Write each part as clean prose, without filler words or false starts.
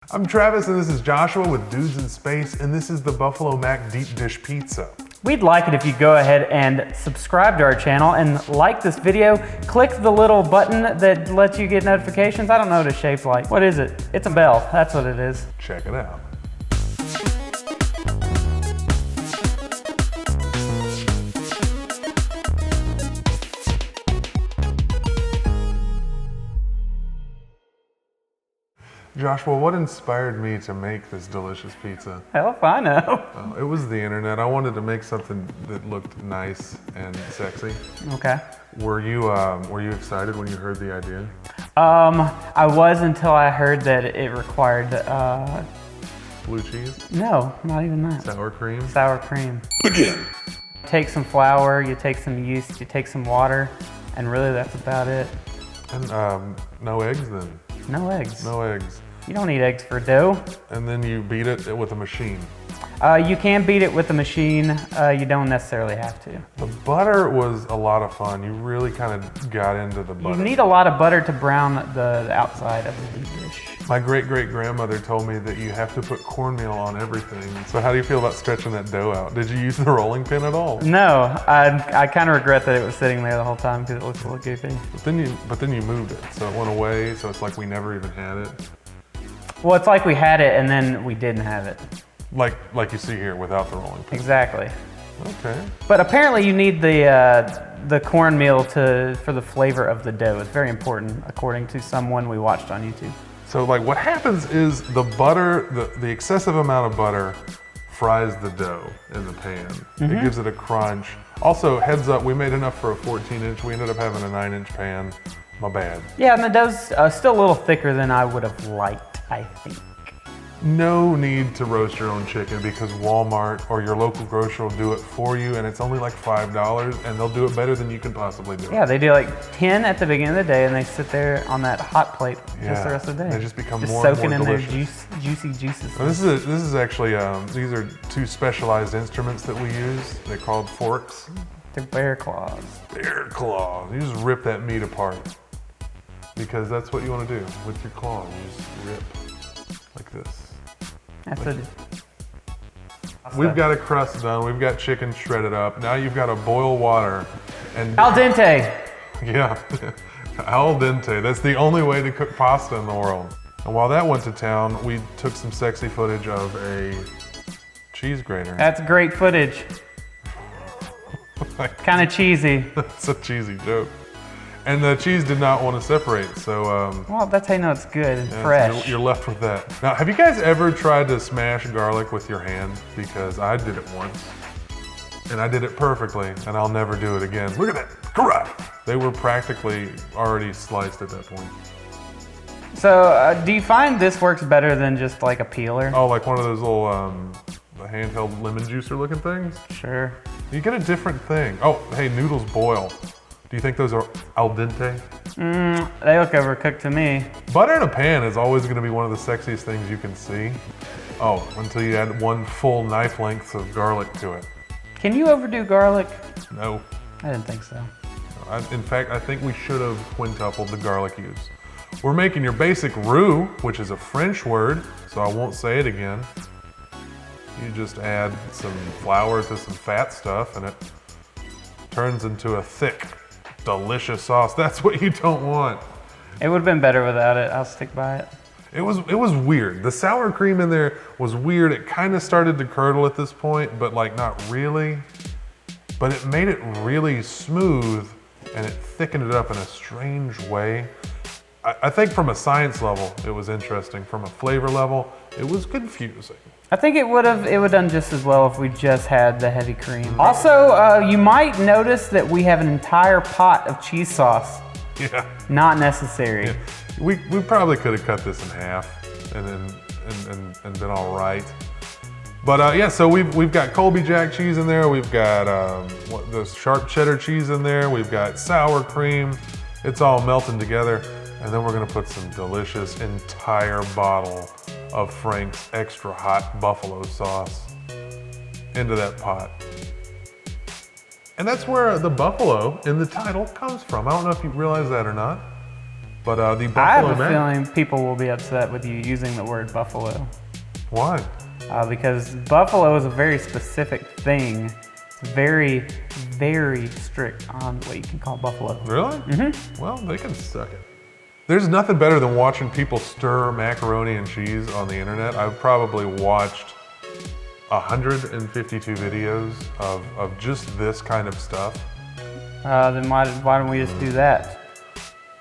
I'm Travis and this is Joshua with Dudes in Space, and this is the Buffalo Mac Deep Dish Pizza. We'd like it if you go ahead and subscribe to our channel and like this video. Click the little button that lets you get notifications. I don't know what it's shaped like. What is it? It's a bell. That's what it is. Check it out. Joshua, what inspired me to make this delicious pizza? Hell if I know. It was the internet. I wanted to make something that looked nice and sexy. Okay. Were you excited when you heard the idea? I was until I heard that it required, Blue cheese? no, not even that. Sour cream? Sour cream. Begin. Take some flour, you take some yeast, you take some water, and really that's about it. And no eggs then? No eggs. No eggs. You don't need eggs for dough. And then you beat it with a machine. You can beat it with the machine. You don't necessarily have to. The butter was a lot of fun. You really kind of got into the butter. You need a lot of butter to brown the outside of the deep dish. My great-great-grandmother told me that you have to put cornmeal on everything. So how do you feel about stretching that dough out? Did you use the rolling pin at all? No, I kind of regret that it was sitting there the whole time because it looks a little goofy. But then you moved it, so it went away. So it's like we never even had it. Well, it's like we had it and then we didn't have it. Like you see here without the rolling pin. Exactly. Okay. But apparently you need the cornmeal for the flavor of the dough. It's very important, according to someone we watched on YouTube. So like what happens is the butter, the excessive amount of butter fries the dough in the pan. Mm-hmm. It gives it a crunch. Also, heads up, we made enough for a 14-inch. We ended up having a 9-inch pan. My bad. Yeah, and the dough's still a little thicker than I would have liked, I think. No need to roast your own chicken because Walmart or your local grocer will do it for you, and it's only like $5, and they'll do it better than you can possibly do. Yeah, they do like 10 at the beginning of the day, and they sit there on that hot plate just the rest of the day. They just become more and more soaking in delicious. their juicy juices. Well, this is actually these are two specialized instruments that we use. They're called forks. They're bear claws. Bear claws. You just rip that meat apart because that's what you want to do with your claw. You just rip like this. That's what We've got a crust done. We've got chicken shredded up. Now you've got to boil water and al dente. yeah, al dente. That's the only way to cook pasta in the world. And while that went to town, we took some sexy footage of a cheese grater. That's great footage. Kind of cheesy. That's a cheesy joke. And the cheese did not want to separate, so... well, that's how you know it's good and yeah, fresh. So you're left with that. Now, have you guys ever tried to smash garlic with your hand? Because I did it once, and I did it perfectly, and I'll never do it again. Look at that, correct! They were practically already sliced at that point. So, do you find this works better than just like a peeler? Oh, like one of those little handheld lemon juicer looking things? Sure. You get a different thing. Oh, hey, noodles boil. Do you think those are al dente? They look overcooked to me. Butter in a pan is always going to be one of the sexiest things you can see. Oh, until you add one full knife length of garlic to it. Can you overdo garlic? No. I didn't think so. In fact, I think we should have quintupled the garlic use. We're making your basic roux, which is a French word, so I won't say it again. You just add some flour to some fat stuff and it turns into a thick, delicious sauce. That's what you don't want. It would have been better without it. I'll stick by it. It was weird. The sour cream in there was weird. It kind of started to curdle at this point, but like not really. But it made it really smooth and it thickened it up in a strange way. I think from a science level, it was interesting. From a flavor level, it was confusing. I think it would have done just as well if we just had the heavy cream. Also, you might notice that we have an entire pot of cheese sauce. Yeah. Not necessary. Yeah. We probably could have cut this in half and been all right. But yeah, so we've got Colby Jack cheese in there. We've got the sharp cheddar cheese in there. We've got sour cream. It's all melting together. And then we're gonna put some delicious entire bottle of Frank's extra hot buffalo sauce into that pot. And that's where the buffalo in the title comes from. I don't know if you realize that or not. But the buffalo I have a mac. feeling people will be upset with you using the word buffalo. Why? Because buffalo is a very specific thing. It's very, very strict on what you can call buffalo. Really? Mm-hmm. Well, they can suck it. There's nothing better than watching people stir macaroni and cheese on the internet. I've probably watched 152 videos of just this kind of stuff. Then why don't we just do that?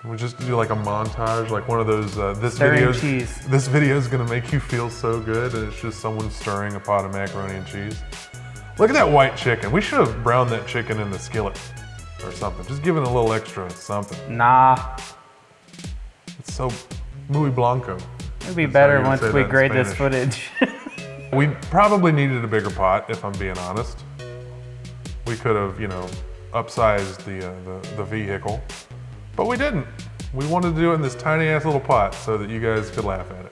We just do like a montage, like one of those, this Stirring cheese. This video is gonna make you feel so good, and it's just someone stirring a pot of macaroni and cheese. Look at that white chicken. We should have browned that chicken in the skillet or something. Just give it a little extra something. Nah. It's so muy blanco. It'd be That's better how you once say we that in grade this Spanish. footage. We probably needed a bigger pot, if I'm being honest. We could have, upsized the vehicle, but we didn't. We wanted to do it in this tiny ass little pot so that you guys could laugh at it.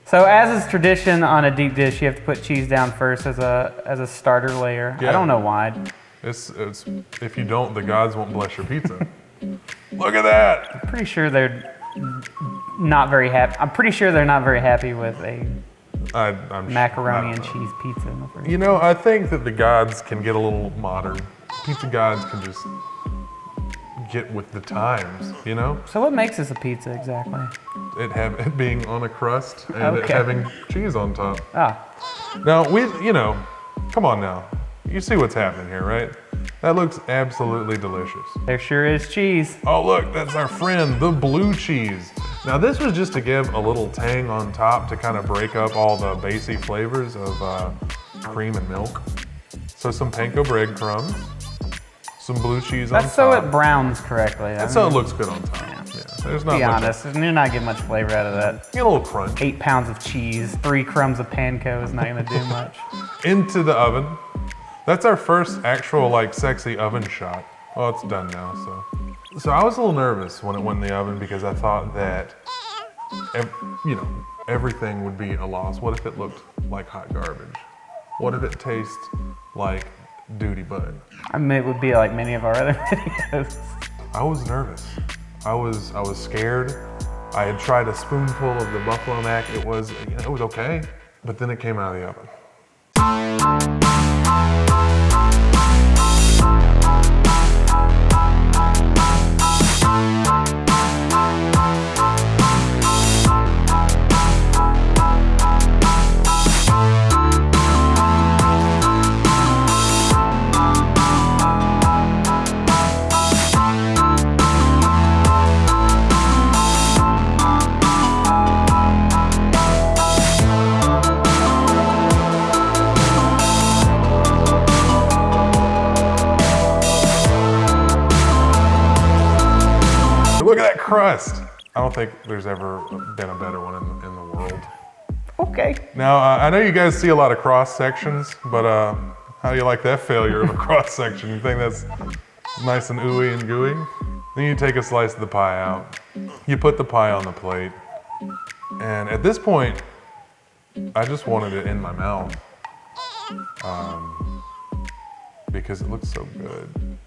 So as is tradition on a deep dish, you have to put cheese down first as a starter layer. Yeah. I don't know why. It's if you don't, the gods won't bless your pizza. Look at that. I'm pretty sure they're not very happy. I'm pretty sure they're not very happy with a I'm macaroni and cheese pizza in the first. I think that the gods can get a little modern. Pizza gods can just get with the times, So what makes this a pizza exactly? It being on a crust and it Okay. having cheese on top. Ah, Now, come on now. You see what's happening here, right? That looks absolutely delicious. there sure is cheese. Oh, look, that's our friend, the blue cheese. Now, this was just to give a little tang on top to kind of break up all the basic flavors of cream and milk. So some panko breadcrumbs, some blue cheese on That's so top. it browns correctly. That's so it looks good on top. Yeah. There's not Be much. honest, you're not getting much flavor out of that. Get a little crunch. 8 pounds of cheese, 3 crumbs of panko is not gonna do much. Into the oven. That's our first actual sexy oven shot. Well, it's done now, so I was a little nervous when it went in the oven because I thought that, everything would be a loss. What if it looked like hot garbage? What if it tastes like duty bud? I mean, it would be like many of our other videos. I was nervous. I was scared. I had tried a spoonful of the buffalo mac. It was okay, but then it came out of the oven. Look at that crust. I don't think there's ever been a better one in the world. Okay. Now, I know you guys see a lot of cross sections, but how do you like that failure of a cross section? You think that's nice and ooey and gooey? Then you take a slice of the pie out. You put the pie on the plate. And at this point, I just wanted it in my mouth because it looks so good.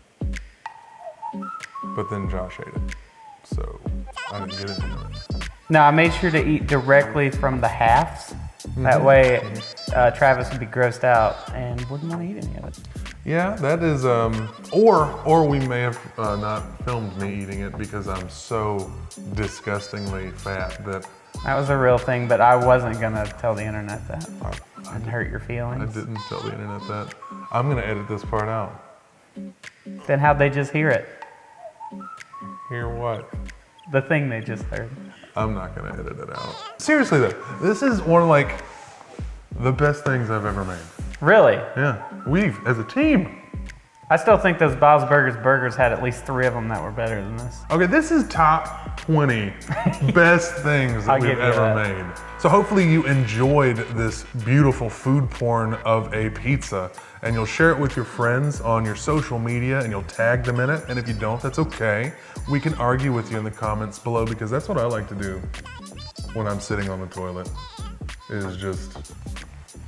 But then Josh ate it, so I didn't get into it. Now, I made sure to eat directly from the halves. That way, Travis would be grossed out and wouldn't want to eat any of it. Yeah, that is, or we may have not filmed me eating it because I'm so disgustingly fat that That was a real thing, but I wasn't gonna tell the internet that. And hurt your I feelings. didn't tell the internet that. I'm gonna edit this part out. Then how'd they just hear it? Hear what? The thing they just heard. I'm not gonna edit it out. Seriously though, this is one of the best things I've ever made. Really? Yeah, we've, as a team. I still think those Bob's Burgers had at least 3 of them that were better than this. Okay, this is top 20 best things that I'll we've give you ever that. made. So hopefully you enjoyed this beautiful food porn of a pizza, and you'll share it with your friends on your social media and you'll tag them in it. And if you don't, that's okay. We can argue with you in the comments below because that's what I like to do when I'm sitting on the toilet, is just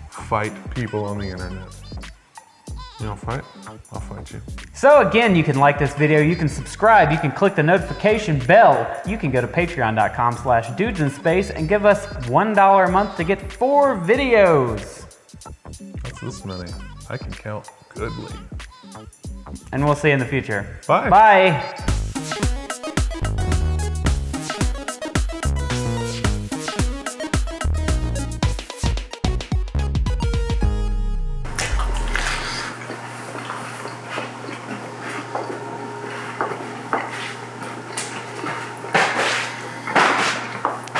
fight people on the internet. You want to fight? I'll fight you. So again, you can like this video, you can subscribe, you can click the notification bell, you can go to patreon.com/dudesinSpace and give us $1 a month to get 4 videos. That's this many. I can count goodly. And we'll see you in the future. Bye. Bye.